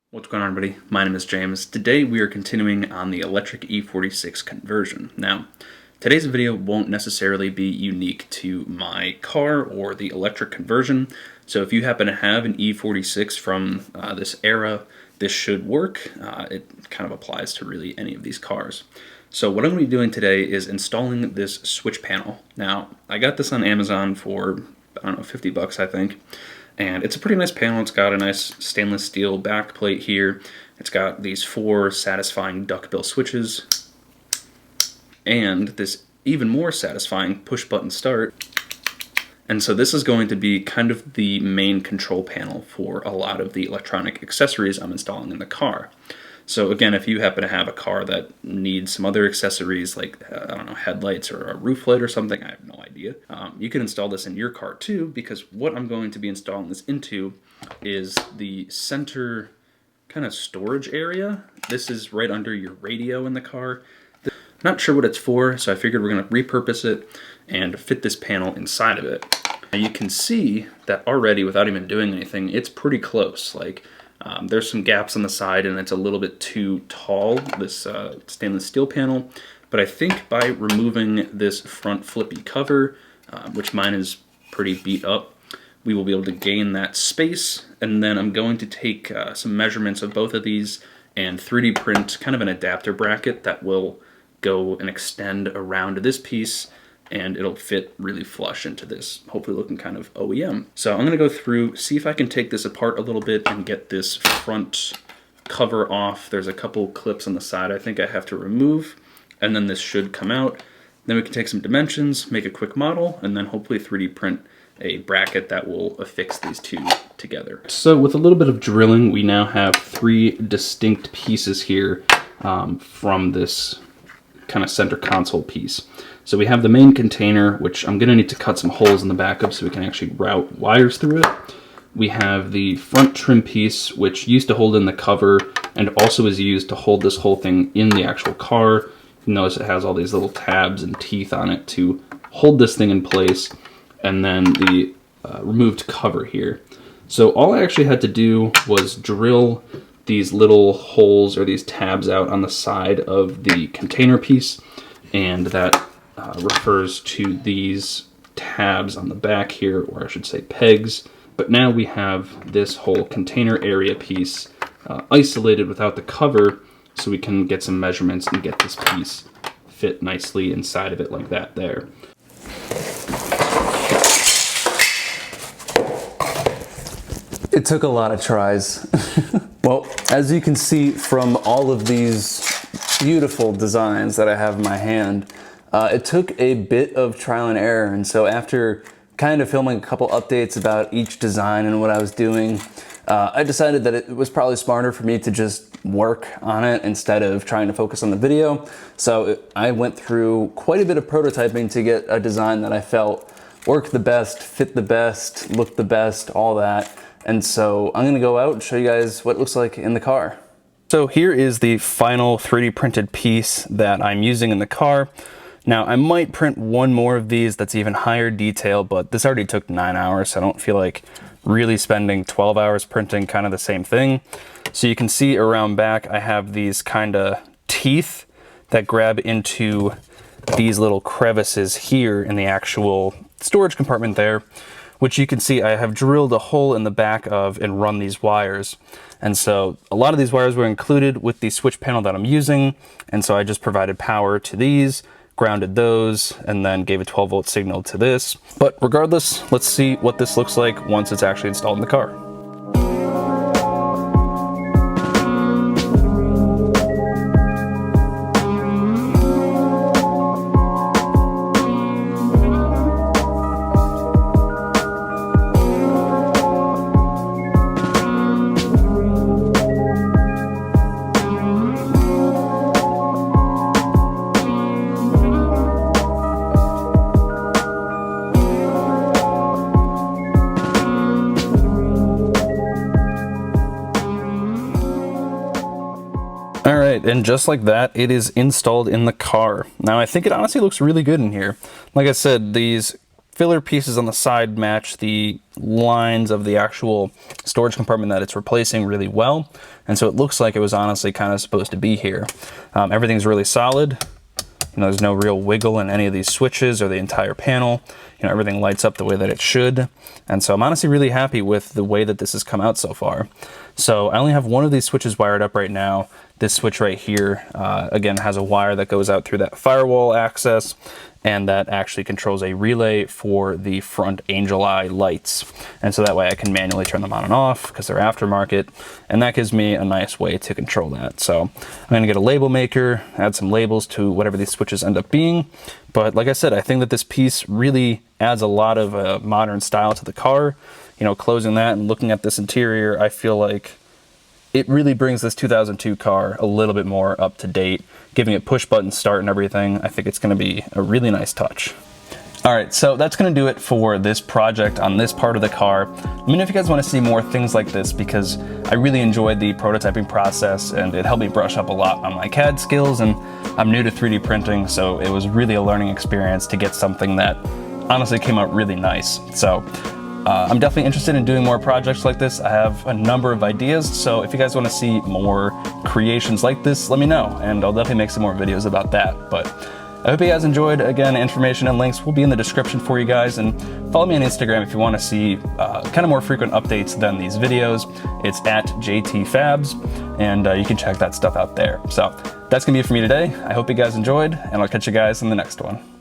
What's going on, everybody? My name is James. Today we are continuing on the electric E46 conversion. Now, today's video won't necessarily be unique to my car or the electric conversion, so if you happen to have an E46 from this era, this should work. It kind of applies to really any of these cars. So what I'm going to be doing today is installing this switch panel. Now, I got this on Amazon for, I don't know, 50 bucks, I think. And it's a pretty nice panel. It's got a nice stainless steel back plate here. It's got these 4 satisfying duckbill switches and this even more satisfying push button start. And so this is going to be kind of the main control panel for a lot of the electronic accessories I'm installing in the car. So again, if you happen to have a car that needs some other accessories like, I don't know, headlights or a roof light or something, I have no idea, you can install this in your car too, because what I'm going to be installing this into is the center kind of storage area. This is right under your radio in the car. Not sure what it's for, so I figured we're going to repurpose it and fit this panel inside of it. Now you can see that already, without even doing anything, it's pretty close. Like, there's some gaps on the side and it's a little bit too tall, this stainless steel panel, but I think by removing this front flippy cover, which mine is pretty beat up, we will be able to gain that space. And then I'm going to take some measurements of both of these and 3D print kind of an adapter bracket that will go and extend around this piece, and it'll fit really flush into this, hopefully looking kind of OEM. So I'm gonna go through, see if I can take this apart a little bit and get this front cover off. There's a couple clips on the side I think I have to remove, and then this should come out. Then we can take some dimensions, make a quick model, and then hopefully 3D print a bracket that will affix these two together. So with a little bit of drilling, we now have 3 distinct pieces here from this kind of center console piece. So we have the main container, which I'm going to need to cut some holes in the back of so we can actually route wires through it. We have the front trim piece, which used to hold in the cover and also is used to hold this whole thing in the actual car. You notice it has all these little tabs and teeth on it to hold this thing in place. And then the removed cover here. So all I actually had to do was drill these little holes or these tabs out on the side of the container piece, and that refers to these tabs on the back here, or I should say pegs. But now we have this whole container area piece isolated without the cover, so we can get some measurements and get this piece fit nicely inside of it like that there. It took a lot of tries. Well, as you can see from all of these beautiful designs that I have in my hand, it took a bit of trial and error. And so after kind of filming a couple updates about each design and what I was doing, I decided that it was probably smarter for me to just work on it instead of trying to focus on the video. So I went through quite a bit of prototyping to get a design that I felt worked the best, fit the best, looked the best, all that. And so I'm gonna go out and show you guys what it looks like in the car. So here is the final 3D printed piece that I'm using in the car. Now I might print one more of these that's even higher detail, but this already took 9 hours, so I don't feel like really spending 12 hours printing kind of the same thing. So you can see around back I have these kind of teeth that grab into these little crevices here in the actual storage compartment there, which you can see I have drilled a hole in the back of and run these wires. And so a lot of these wires were included with the switch panel that I'm using, and so I just provided power to these, grounded those, and then gave a 12-volt signal to this. But regardless, let's see what this looks like once it's actually installed in the car. And just like that, it is installed in the car. Now I think it honestly looks really good in here. Like I said, these filler pieces on the side match the lines of the actual storage compartment that it's replacing really well. And so it looks like it was honestly kind of supposed to be here. Everything's really solid. You know, there's no real wiggle in any of these switches or the entire panel. You know, everything lights up the way that it should. And so I'm honestly really happy with the way that this has come out so far. So I only have one of these switches wired up right now. This switch right here, again, has a wire that goes out through that firewall access, and that actually controls a relay for the front angel eye lights. And so that way I can manually turn them on and off because they're aftermarket, and that gives me a nice way to control that. So I'm gonna get a label maker, add some labels to whatever these switches end up being. But like I said, I think that this piece really adds a lot of modern style to the car. You know, closing that and looking at this interior, I feel like it really brings this 2002 car a little bit more up to date, giving it push button start and everything. I think it's going to be a really nice touch. All right, so that's going to do it for this project on this part of the car. Let me know if you guys want to see more things like this, because I really enjoyed the prototyping process and it helped me brush up a lot on my CAD skills, and I'm new to 3D printing, so it was really a learning experience to get something that honestly came out really nice. So I'm definitely interested in doing more projects like this. I have a number of ideas, so if you guys want to see more creations like this, let me know, and I'll definitely make some more videos about that. But I hope you guys enjoyed. Again, information and links will be in the description for you guys, and follow me on Instagram if you want to see kind of more frequent updates than these videos. It's at JTFabs, and you can check that stuff out there. So that's gonna be it for me today. I hope you guys enjoyed, and I'll catch you guys in the next one.